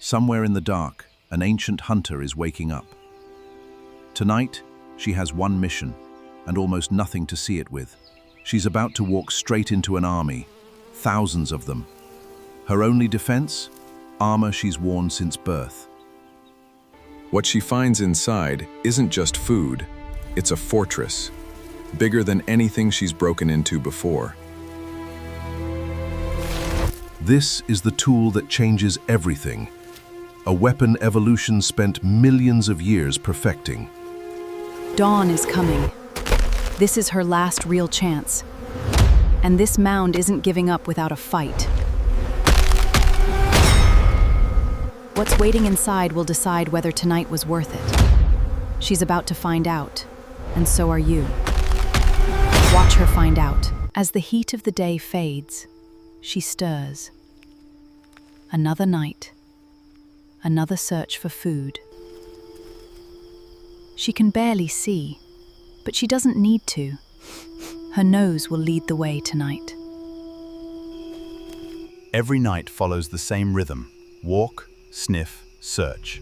Somewhere in the dark, an ancient hunter is waking up. Tonight, she has one mission, and almost nothing to see it with. She's about to walk straight into an army, thousands of them. Her only defense? Armor she's worn since birth. What she finds inside isn't just food, it's a fortress, bigger than anything she's broken into before. This is the tool that changes everything. A weapon evolution spent millions of years perfecting. Dawn is coming. This is her last real chance. And this mound isn't giving up without a fight. What's waiting inside will decide whether tonight was worth it. She's about to find out, and so are you. Watch her find out. As the heat of the day fades, she stirs. Another night. Another search for food. She can barely see, but she doesn't need to. Her nose will lead the way tonight. Every night follows the same rhythm: walk, sniff, search.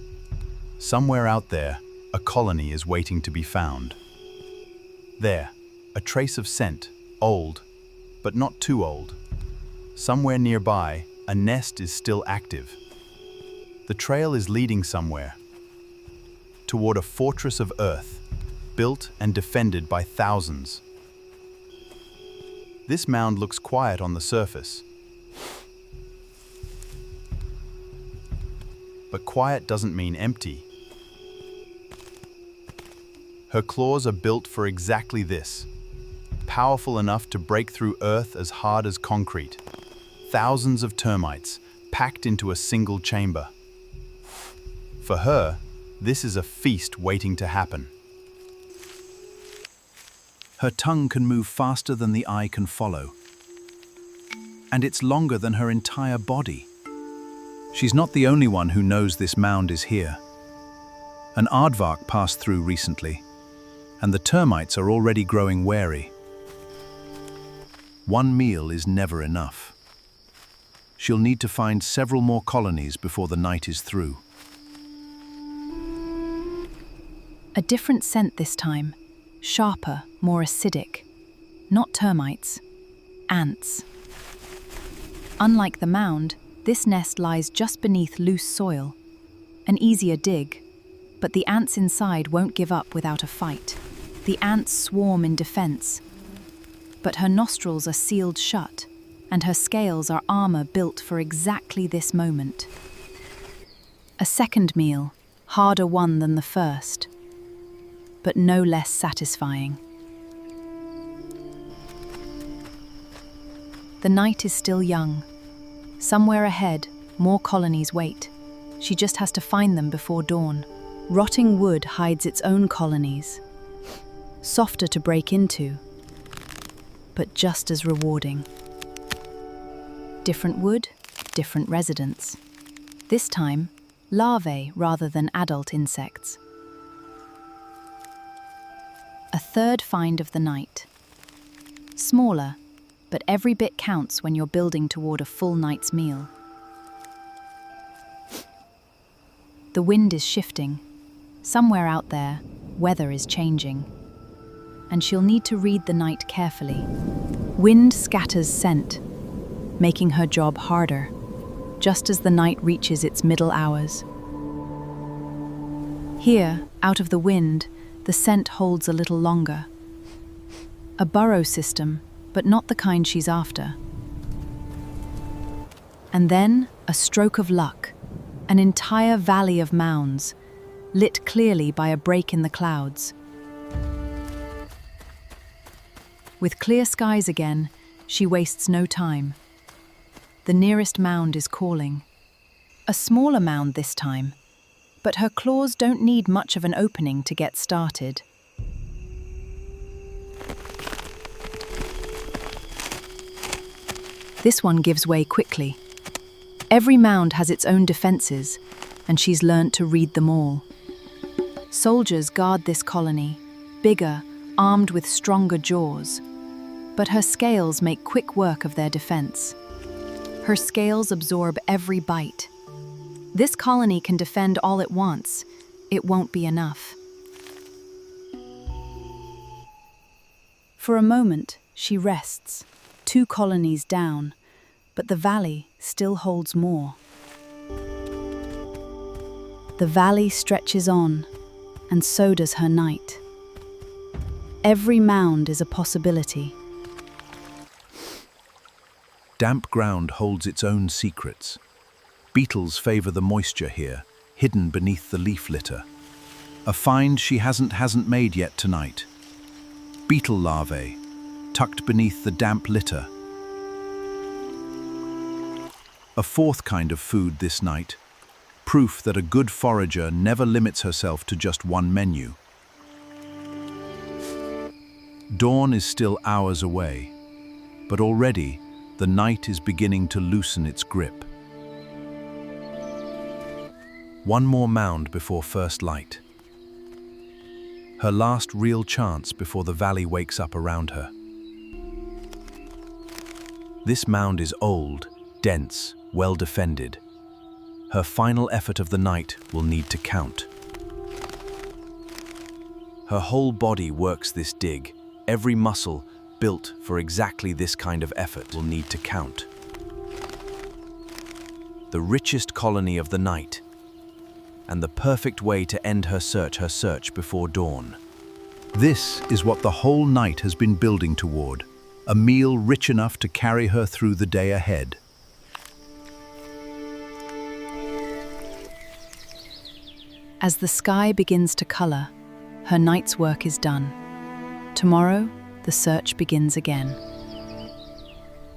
Somewhere out there, a colony is waiting to be found. There, a trace of scent, old, but not too old. Somewhere nearby, a nest is still active. The trail is leading somewhere, toward a fortress of earth, built and defended by thousands. This mound looks quiet on the surface, but quiet doesn't mean empty. Her claws are built for exactly this, powerful enough to break through earth as hard as concrete. Thousands of termites packed into a single chamber. For her, this is a feast waiting to happen. Her tongue can move faster than the eye can follow. And it's longer than her entire body. She's not the only one who knows this mound is here. An aardvark passed through recently, and the termites are already growing wary. One meal is never enough. She'll need to find several more colonies before the night is through. A different scent this time, sharper, more acidic. Not termites, ants. Unlike the mound, this nest lies just beneath loose soil. An easier dig, but the ants inside won't give up without a fight. The ants swarm in defense, but her nostrils are sealed shut, and her scales are armor built for exactly this moment. A second meal, harder won than the first, but no less satisfying. The night is still young. Somewhere ahead, more colonies wait. She just has to find them before dawn. Rotting wood hides its own colonies. Softer to break into, but just as rewarding. Different wood, different residents. This time, larvae rather than adult insects. A third find of the night. Smaller, but every bit counts when you're building toward a full night's meal. The wind is shifting. Somewhere out there, weather is changing. And she'll need to read the night carefully. Wind scatters scent, making her job harder, just as the night reaches its middle hours. Here, out of the wind, the scent holds a little longer. A burrow system, but not the kind she's after. And then, a stroke of luck, an entire valley of mounds, lit clearly by a break in the clouds. With clear skies again, she wastes no time. The nearest mound is calling. A smaller mound this time, but her claws don't need much of an opening to get started. This one gives way quickly. Every mound has its own defenses, and she's learnt to read them all. Soldiers guard this colony, bigger, armed with stronger jaws. But her scales make quick work of their defense. Her scales absorb every bite. This colony can defend all it wants. It won't be enough. For a moment, she rests, 2 colonies down, but the valley still holds more. The valley stretches on, and so does her night. Every mound is a possibility. Damp ground holds its own secrets. Beetles favor the moisture here, hidden beneath the leaf litter. A find she hasn't made yet tonight. Beetle larvae, tucked beneath the damp litter. A 4th kind of food this night, proof that a good forager never limits herself to just one menu. Dawn is still hours away, but already the night is beginning to loosen its grip. One more mound before first light. Her last real chance before the valley wakes up around her. This mound is old, dense, well defended. Her final effort of the night will need to count. Her whole body works this dig. Every muscle built for exactly this kind of effort will need to count. The richest colony of the night, and the perfect way to end her search before dawn. This is what the whole night has been building toward, a meal rich enough to carry her through the day ahead. As the sky begins to color, her night's work is done. Tomorrow, the search begins again.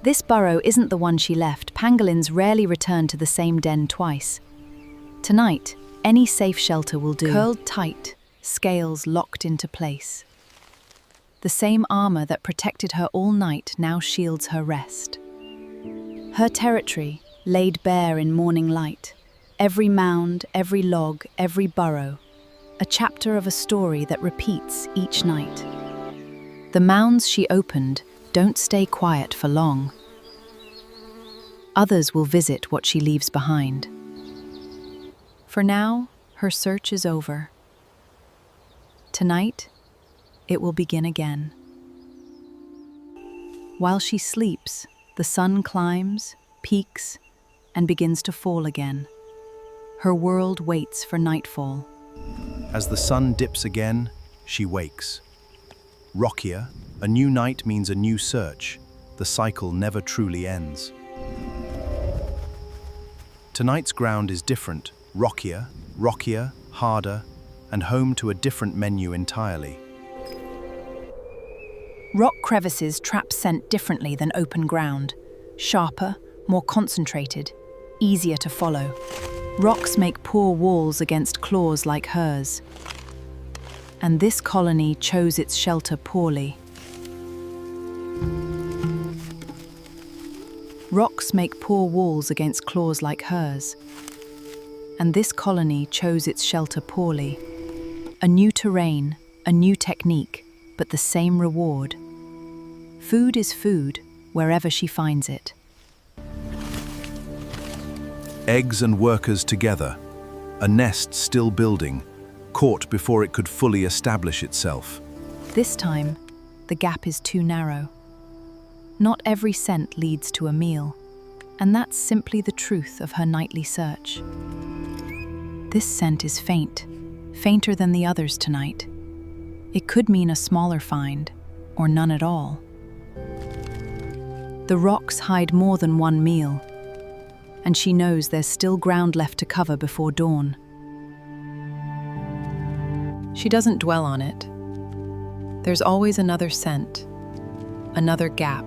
This burrow isn't the one she left. Pangolins rarely return to the same den twice. Tonight, any safe shelter will do. Curled tight, scales locked into place. The same armor that protected her all night now shields her rest. Her territory, laid bare in morning light. Every mound, every log, every burrow. A chapter of a story that repeats each night. The mounds she opened don't stay quiet for long. Others will visit what she leaves behind. For now, her search is over. Tonight, it will begin again. While she sleeps, the sun climbs, peaks, and begins to fall again. Her world waits for nightfall. As the sun dips again, she wakes. Rockier, a new night means a new search. The cycle never truly ends. Tonight's ground is different, rockier, harder, and home to a different menu entirely. Rock crevices trap scent differently than open ground. Sharper, more concentrated, easier to follow. Rocks make poor walls against claws like hers. And this colony chose its shelter poorly. Rocks make poor walls against claws like hers. And this colony chose its shelter poorly. A new terrain, a new technique, but the same reward. Food is food, wherever she finds it. Eggs and workers together, a nest still building, caught before it could fully establish itself. This time, the gap is too narrow. Not every scent leads to a meal, and that's simply the truth of her nightly search. This scent is faint, fainter than the others tonight. It could mean a smaller find, or none at all. The rocks hide more than one meal, and she knows there's still ground left to cover before dawn. She doesn't dwell on it. There's always another scent, another gap,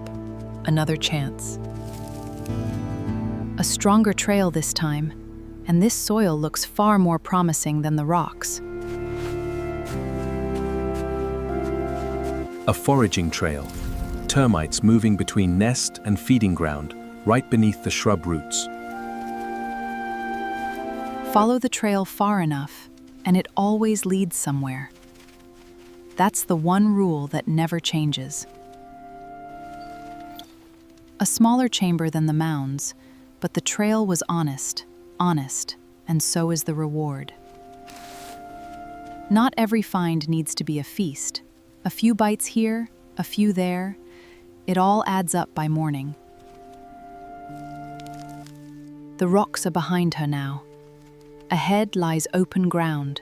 another chance. A stronger trail this time, and this soil looks far more promising than the rocks. A foraging trail, termites moving between nest and feeding ground, right beneath the shrub roots. Follow the trail far enough, and it always leads somewhere. That's the one rule that never changes. A smaller chamber than the mounds, but the trail was honest, and so is the reward. Not every find needs to be a feast. A few bites here, a few there, it all adds up by morning. The rocks are behind her now. Ahead lies open ground,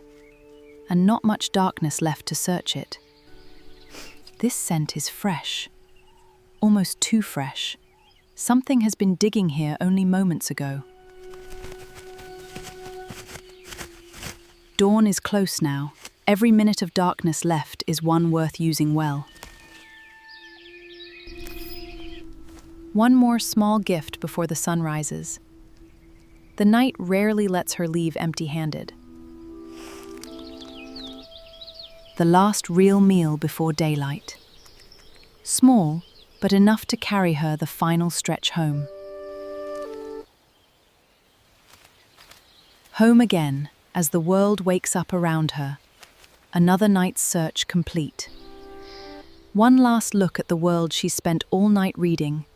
and not much darkness left to search it. This scent is fresh, almost too fresh. Something has been digging here only moments ago. Dawn is close now. Every minute of darkness left is one worth using well. One more small gift before the sun rises. The night rarely lets her leave empty-handed. The last real meal before daylight. Small, but enough to carry her the final stretch home. Home again, as the world wakes up around her. Another night's search complete. One last look at the world she spent all night reading.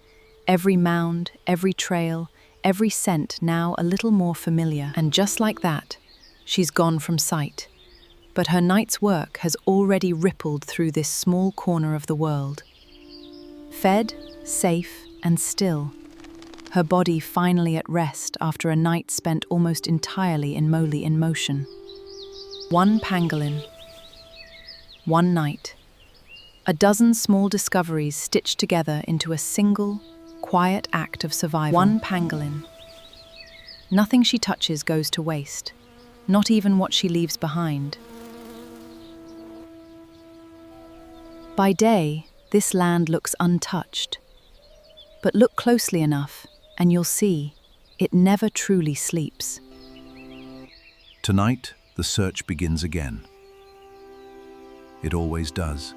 Every mound, every trail, every scent now a little more familiar. And just like that, she's gone from sight. But her night's work has already rippled through this small corner of the world. Fed, safe, and still. Her body finally at rest after a night spent almost entirely in motion. One pangolin. One night. A dozen small discoveries stitched together into a single, quiet act of survival. One pangolin. Nothing she touches goes to waste, not even what she leaves behind. By day, this land looks untouched. But look closely enough, and you'll see, it never truly sleeps. Tonight, the search begins again. It always does.